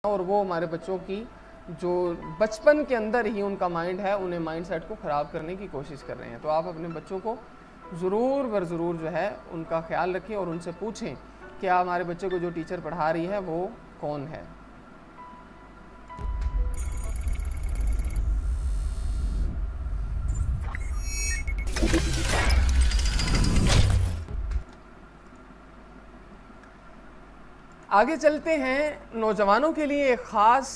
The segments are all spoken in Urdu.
اور وہ ہمارے بچوں کی جو بچپن کے اندر ہی ان کا مائنڈ ہے انہیں مائنڈ سیٹ کو خراب کرنے کی کوشش کر رہے ہیں. تو آپ اپنے بچوں کو ضرور بر ضرور جو ہے ان کا خیال رکھیں اور ان سے پوچھیں کہ ہمارے بچے کو جو ٹیچر پڑھا رہی ہے وہ کون ہے. آگے چلتے ہیں. نوجوانوں کے لیے ایک خاص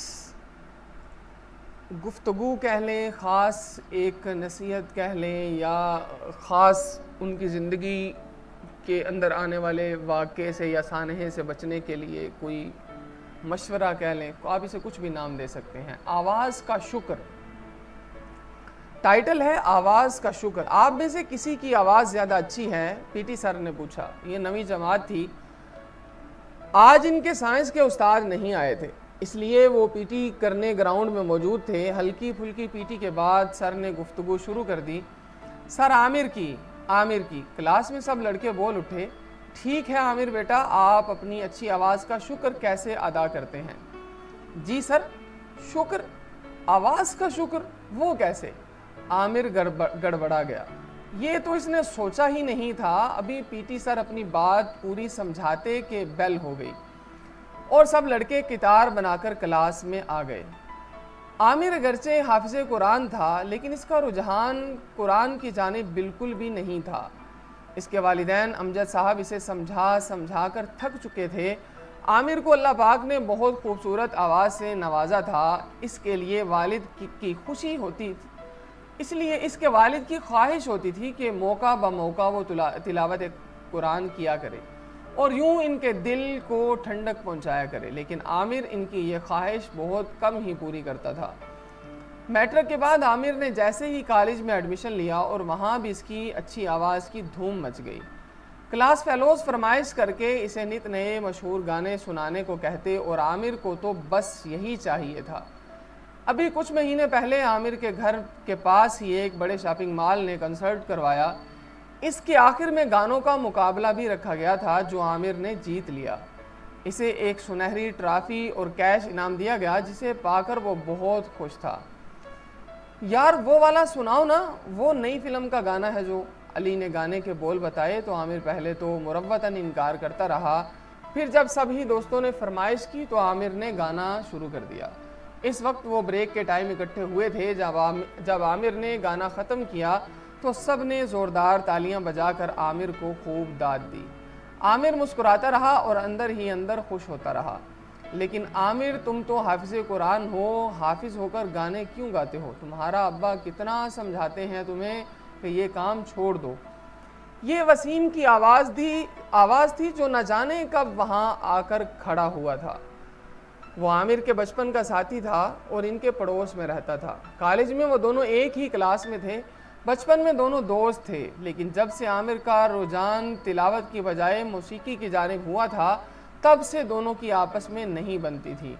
گفتگو کہہ لیں, خاص ایک نصیحت کہہ لیں, یا خاص ان کی زندگی کے اندر آنے والے واقعے سے یا سانحے سے بچنے کے لیے کوئی مشورہ کہہ لیں, آپ اسے کچھ بھی نام دے سکتے ہیں. آواز کا شکر ٹائٹل ہے, آواز کا شکر. آپ میں سے کسی کی آواز زیادہ اچھی ہے؟ پی ٹی سر نے پوچھا. یہ نویں جماعت تھی. آج ان کے سائنس کے استاد نہیں آئے تھے, اس لیے وہ پی ٹی کرنے گراؤنڈ میں موجود تھے. ہلکی پھلکی پی ٹی کے بعد سر نے گفتگو شروع کر دی. سر عامر کی کلاس میں سب لڑکے بول اٹھے. ٹھیک ہے عامر بیٹا, آپ اپنی اچھی آواز کا شکر کیسے ادا کرتے ہیں؟ جی سر, شکر, آواز کا شکر, وہ کیسے؟ عامر گڑبڑا گیا. یہ تو اس نے سوچا ہی نہیں تھا. ابھی پی ٹی سر اپنی بات پوری سمجھاتے کہ بیل ہو گئی اور سب لڑکے قطار بنا کر کلاس میں آ گئے. عامر اگرچہ حافظ قرآن تھا لیکن اس کا رجحان قرآن کی جانب بالکل بھی نہیں تھا. اس کے والدین امجد صاحب اسے سمجھا کر تھک چکے تھے. عامر کو اللہ پاک نے بہت خوبصورت آواز سے نوازا تھا. اس کے لیے والد کی خوشی ہوتی, اس لیے اس کے والد کی خواہش ہوتی تھی کہ موقع بموقع وہ تلاوت قرآن کیا کرے اور یوں ان کے دل کو ٹھنڈک پہنچایا کرے. لیکن عامر ان کی یہ خواہش بہت کم ہی پوری کرتا تھا. میٹرک کے بعد عامر نے جیسے ہی کالج میں ایڈمیشن لیا اور وہاں بھی اس کی اچھی آواز کی دھوم مچ گئی. کلاس فیلوز فرمائش کر کے اسے نت نئے مشہور گانے سنانے کو کہتے اور عامر کو تو بس یہی چاہیے تھا. ابھی کچھ مہینے پہلے عامر کے گھر کے پاس ہی ایک بڑے شاپنگ مال نے کنسرٹ کروایا. اس کے آخر میں گانوں کا مقابلہ بھی رکھا گیا تھا جو عامر نے جیت لیا. اسے ایک سنہری ٹرافی اور کیش انعام دیا گیا جسے پا کر وہ بہت خوش تھا. یار وہ والا سناؤ نا, وہ نئی فلم کا گانا ہے جو. علی نے گانے کے بول بتائے تو عامر پہلے تو مروتاً انکار کرتا رہا. پھر جب سبھی دوستوں نے فرمائش کی تو عامر نے گانا شروع کر دیا. اس وقت وہ بریک کے ٹائم اکٹھے ہوئے تھے. جب عامر نے گانا ختم کیا تو سب نے زوردار تالیاں بجا کر عامر کو خوب داد دی. عامر مسکراتا رہا اور اندر ہی اندر خوش ہوتا رہا. لیکن عامر, تم تو حافظ قرآن ہو, حافظ ہو کر گانے کیوں گاتے ہو؟ تمہارا ابا کتنا سمجھاتے ہیں تمہیں کہ یہ کام چھوڑ دو. یہ وسیم کی آواز تھی جو نہ جانے کب وہاں آ کر کھڑا ہوا تھا. وہ عامر کے بچپن کا ساتھی تھا اور ان کے پڑوس میں رہتا تھا. کالج میں وہ دونوں ایک ہی کلاس میں تھے. بچپن میں دونوں دوست تھے, لیکن جب سے عامر کا رجحان تلاوت کی بجائے موسیقی کی جانب ہوا تھا تب سے دونوں کی آپس میں نہیں بنتی تھی.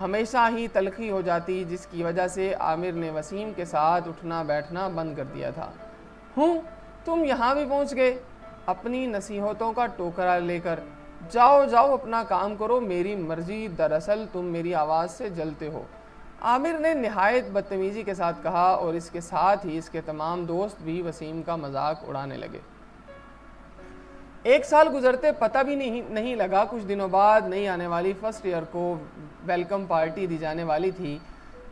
ہمیشہ ہی تلخی ہو جاتی, جس کی وجہ سے عامر نے وسیم کے ساتھ اٹھنا بیٹھنا بند کر دیا تھا. تم یہاں بھی پہنچ گئے اپنی نصیحتوں کا ٹوکرا لے کر. جاؤ اپنا کام کرو, میری مرضی, دراصل تم میری آواز سے جلتے ہو. عامر نے نہایت بدتمیزی کے ساتھ کہا اور اس کے ساتھ ہی اس کے تمام دوست بھی وسیم کا مذاق اڑانے لگے. ایک سال گزرتے پتہ بھی نہیں لگا. کچھ دنوں بعد نئی آنے والی فرسٹ ایئر کو ویلکم پارٹی دی جانے والی تھی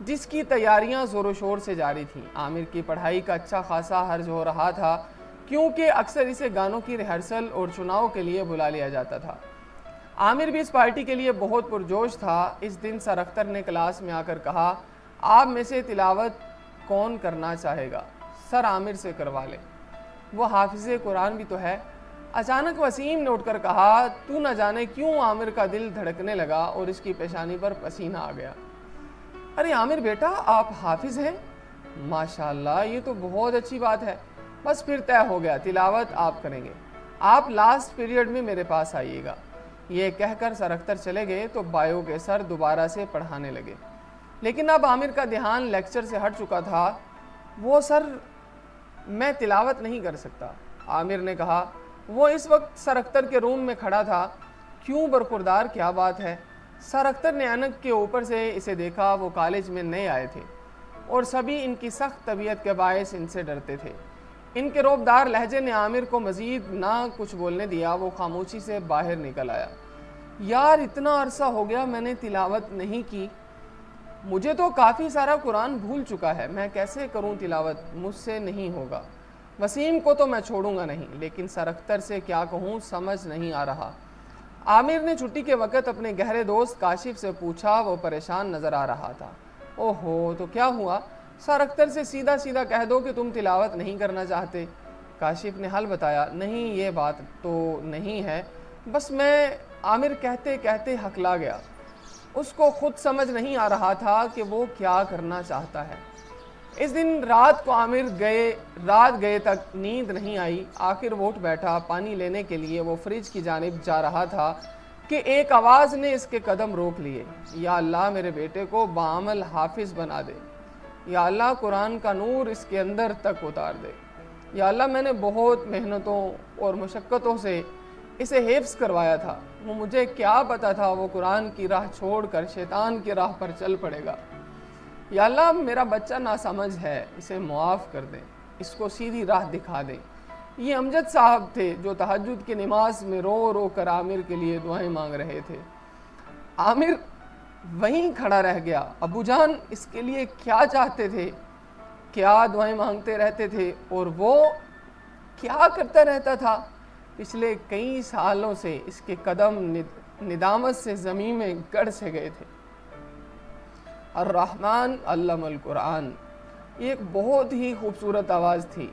جس کی تیاریاں زور و شور سے جاری تھیں. عامر کی پڑھائی کا اچھا خاصا حرج ہو رہا تھا کیونکہ اکثر اسے گانوں کی ریہرسل اور چناؤ کے لیے بلا لیا جاتا تھا. عامر بھی اس پارٹی کے لیے بہت پرجوش تھا. اس دن سر اختر نے کلاس میں آ کر کہا, آپ میں سے تلاوت کون کرنا چاہے گا؟ سر عامر سے کروا لے, وہ حافظ قرآن بھی تو ہے. اچانک وسیم نے اٹھ کر کہا. تو نہ جانے کیوں عامر کا دل دھڑکنے لگا اور اس کی پیشانی پر پسینہ آ گیا. ارے عامر بیٹا, آپ حافظ ہیں؟ ماشاءاللہ, یہ تو بہت اچھی بات ہے. بس پھر طے ہو گیا, تلاوت آپ کریں گے. آپ لاسٹ پیریڈ میں میرے پاس آئیے گا. یہ کہہ کر سر اختر چلے گئے تو بایو کے سر دوبارہ سے پڑھانے لگے. لیکن اب عامر کا دھیان لیکچر سے ہٹ چکا تھا. وہ سر, میں تلاوت نہیں کر سکتا, عامر نے کہا. وہ اس وقت سر اختر کے روم میں کھڑا تھا. کیوں برخوردار, کیا بات ہے؟ سر اختر نے انک کے اوپر سے اسے دیکھا۔ وہ کالج میں نئے آئے تھے اور سبھی ان کی سخت طبیعت کے باعث ان سے ڈرتے تھے۔ ان کے رعبدار لہجے نے عامر کو مزید نہ کچھ بولنے دیا۔ وہ خاموشی سے باہر نکل آیا۔ یار اتنا عرصہ ہو گیا میں نے تلاوت نہیں کی، مجھے تو کافی سارا قرآن بھول چکا ہے، میں کیسے کروں تلاوت؟ مجھ سے نہیں ہوگا۔ وسیم کو تو میں چھوڑوں گا نہیں، لیکن سر اختر سے کیا کہوں سمجھ نہیں آ رہا۔ عامر نے چھٹی کے وقت اپنے گہرے دوست کاشف سے پوچھا۔ وہ پریشان نظر آ رہا تھا۔ اوہو تو کیا ہوا؟ سر اختر سے سیدھا سیدھا کہہ دو کہ تم تلاوت نہیں کرنا چاہتے۔ کاشف نے حل بتایا۔ نہیں یہ بات تو نہیں ہے، بس میں عامر کہتے کہتے ہکلا گیا۔ اس کو خود سمجھ نہیں آ رہا تھا کہ وہ کیا کرنا چاہتا ہے۔ اس دن رات کو عامر گئے تک نیند نہیں آئی۔ آخر وہ اٹھ بیٹھا۔ پانی لینے کے لیے وہ فریج کی جانب جا رہا تھا کہ ایک آواز نے اس کے قدم روک لیے۔ یا اللہ میرے بیٹے کو بعمل حافظ بنا دے، یا اللہ قرآن کا نور اس کے اندر تک اتار دے، یا اللہ میں نے بہت محنتوں اور مشقتوں سے اسے حفظ کروایا تھا، وہ مجھے کیا پتا تھا وہ قرآن کی راہ چھوڑ کر شیطان کی راہ پر چل پڑے گا۔ یا اللہ میرا بچہ ناسمجھ ہے، اسے معاف کر دیں، اس کو سیدھی راہ دکھا دیں۔ یہ امجد صاحب تھے جو تہجد کی نماز میں رو رو کر عامر کے لیے دعائیں مانگ رہے تھے۔ عامر وہیں کھڑا رہ گیا۔ ابو جان اس کے لیے کیا چاہتے تھے، کیا دعائیں مانگتے رہتے تھے، اور وہ کیا کرتا رہتا تھا؟ پچھلے کئی سالوں سے اس کے قدم ندامت سے زمین میں گڑ سے گئے تھے۔ الرحمن علم القرآن، یہ ایک بہت ہی خوبصورت آواز تھی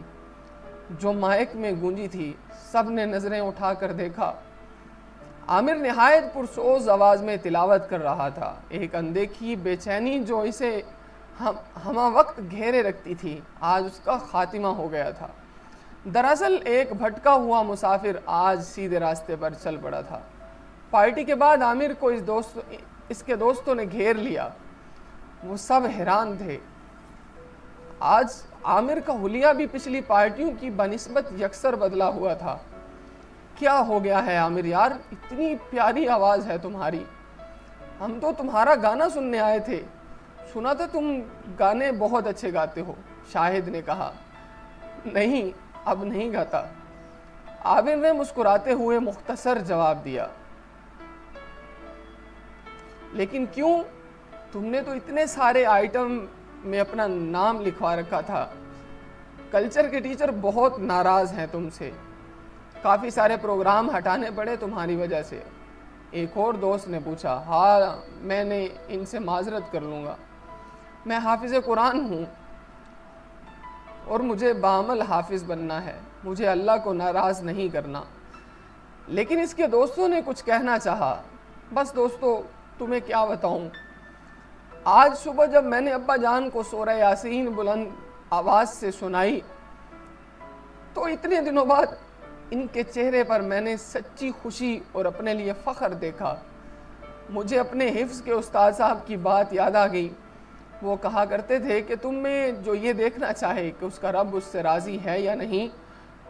جو مائک میں گونجی تھی۔ سب نے نظریں اٹھا کر دیکھا۔ عامر نہایت پرسوز آواز میں تلاوت کر رہا تھا۔ ایک اندیکھی بے چینی جو اسے ہمہ وقت گھیرے رکھتی تھی، آج اس کا خاتمہ ہو گیا تھا۔ دراصل ایک بھٹکا ہوا مسافر آج سیدھے راستے پر چل پڑا تھا۔ پارٹی کے بعد عامر کو اس کے دوستوں نے گھیر لیا۔ وہ سب حیران تھے۔ آج عامر کا حلیہ بھی پچھلی پارٹیوں کی بنسبت یکسر بدلا ہوا تھا۔ کیا ہو گیا ہے عامر یار؟ اتنی پیاری آواز ہے تمہاری، ہم تو تمہارا گانا سننے آئے تھے، سنا تھا تم گانے بہت اچھے گاتے ہو، شاہد نے کہا۔ نہیں اب نہیں گاتا، عامر نے مسکراتے ہوئے مختصر جواب دیا۔ لیکن کیوں؟ تم نے تو اتنے سارے آئٹم میں اپنا نام لکھوا رکھا تھا۔ کلچر کے ٹیچر بہت ناراض ہیں تم سے، کافی سارے پروگرام ہٹانے پڑے تمہاری وجہ سے۔ ایک اور دوست نے پوچھا۔ ہاں میں نے ان سے معذرت کر لوں گا، میں حافظ قرآن ہوں اور مجھے بعمل حافظ بننا ہے، مجھے اللہ کو ناراض نہیں کرنا۔ لیکن اس کے دوستوں نے کچھ کہنا چاہا۔ بس دوستو تمہیں کیا بتاؤں، آج صبح جب میں نے ابا جان کو سورہ یاسین بلند آواز سے سنائی تو اتنے دنوں بعد ان کے چہرے پر میں نے سچی خوشی اور اپنے لیے فخر دیکھا۔ مجھے اپنے حفظ کے استاد صاحب کی بات یاد آ گئی۔ وہ کہا کرتے تھے کہ تم میں جو یہ دیکھنا چاہے کہ اس کا رب اس سے راضی ہے یا نہیں،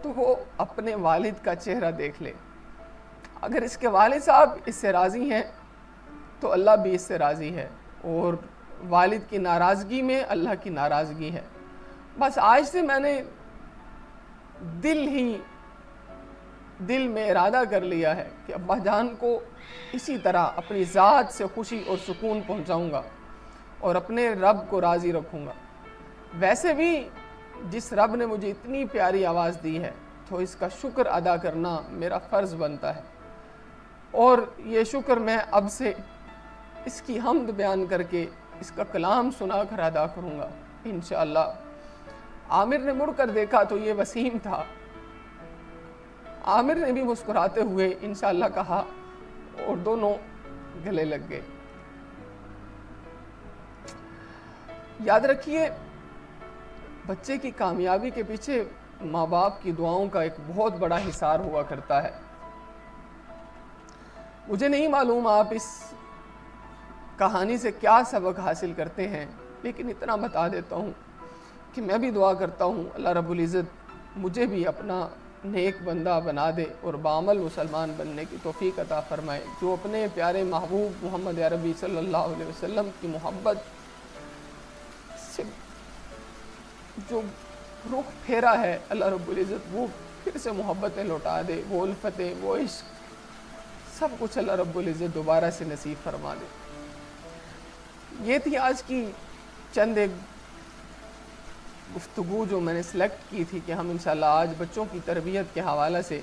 تو وہ اپنے والد کا چہرہ دیکھ لے۔ اگر اس کے والد صاحب اس سے راضی ہیں تو اللہ بھی اس سے راضی ہے، اور والد کی ناراضگی میں اللہ کی ناراضگی ہے۔ بس آج سے میں نے دل میں ارادہ کر لیا ہے کہ ابا جان کو اسی طرح اپنی ذات سے خوشی اور سکون پہنچاؤں گا اور اپنے رب کو راضی رکھوں گا۔ ویسے بھی جس رب نے مجھے اتنی پیاری آواز دی ہے تو اس کا شکر ادا کرنا میرا فرض بنتا ہے، اور یہ شکر میں اب سے اس کی حمد بیان کر کے اس کا کلام سنا کر ادا کروں گا انشاءاللہ۔ عامر نے مڑ کر دیکھا تو یہ وسیم تھا۔ عامر نے بھی مسکراتے ہوئے انشاءاللہ کہا اور دونوں گلے لگ گئے۔ یاد رکھیے، بچے کی کامیابی کے پیچھے ماں باپ کی دعاؤں کا ایک بہت بڑا حصار ہوا کرتا ہے۔ مجھے نہیں معلوم آپ اس کہانی سے کیا سبق حاصل کرتے ہیں، لیکن اتنا بتا دیتا ہوں کہ میں بھی دعا کرتا ہوں اللہ رب العزت مجھے بھی اپنا نیک بندہ بنا دے اور بعمل مسلمان بننے کی توفیق عطا فرمائے۔ جو اپنے پیارے محبوب محمد عربی صلی اللہ علیہ وسلم کی محبت سے جو رخ پھیرا ہے، اللہ رب العزت وہ پھر سے محبتیں لوٹا دے، وہ الفتیں، وہ عشق، سب کچھ اللہ رب العزت دوبارہ سے نصیب فرما دے۔ یہ تھی آج کی چند ایک گفتگو جو میں نے سلیکٹ کی تھی کہ ہم انشاءاللہ آج بچوں کی تربیت کے حوالے سے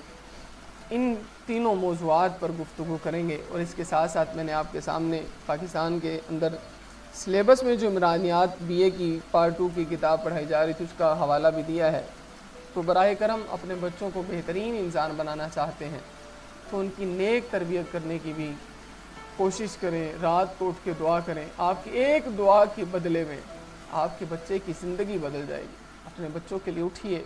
ان تینوں موضوعات پر گفتگو کریں گے، اور اس کے ساتھ ساتھ میں نے آپ کے سامنے پاکستان کے اندر سلیبس میں جو عمرانیات بی اے کی پارٹ 2 کی کتاب پڑھائی جا رہی تھی اس کا حوالہ بھی دیا ہے۔ تو براہ کرم اپنے بچوں کو بہترین انسان بنانا چاہتے ہیں تو ان کی نیک تربیت کرنے کی بھی کوشش کریں، رات کو اٹھ کے دعا کریں۔ آپ کی ایک دعا کے بدلے میں آپ کے بچے کی زندگی بدل جائے گی۔ اپنے بچوں کے لیے اٹھیے۔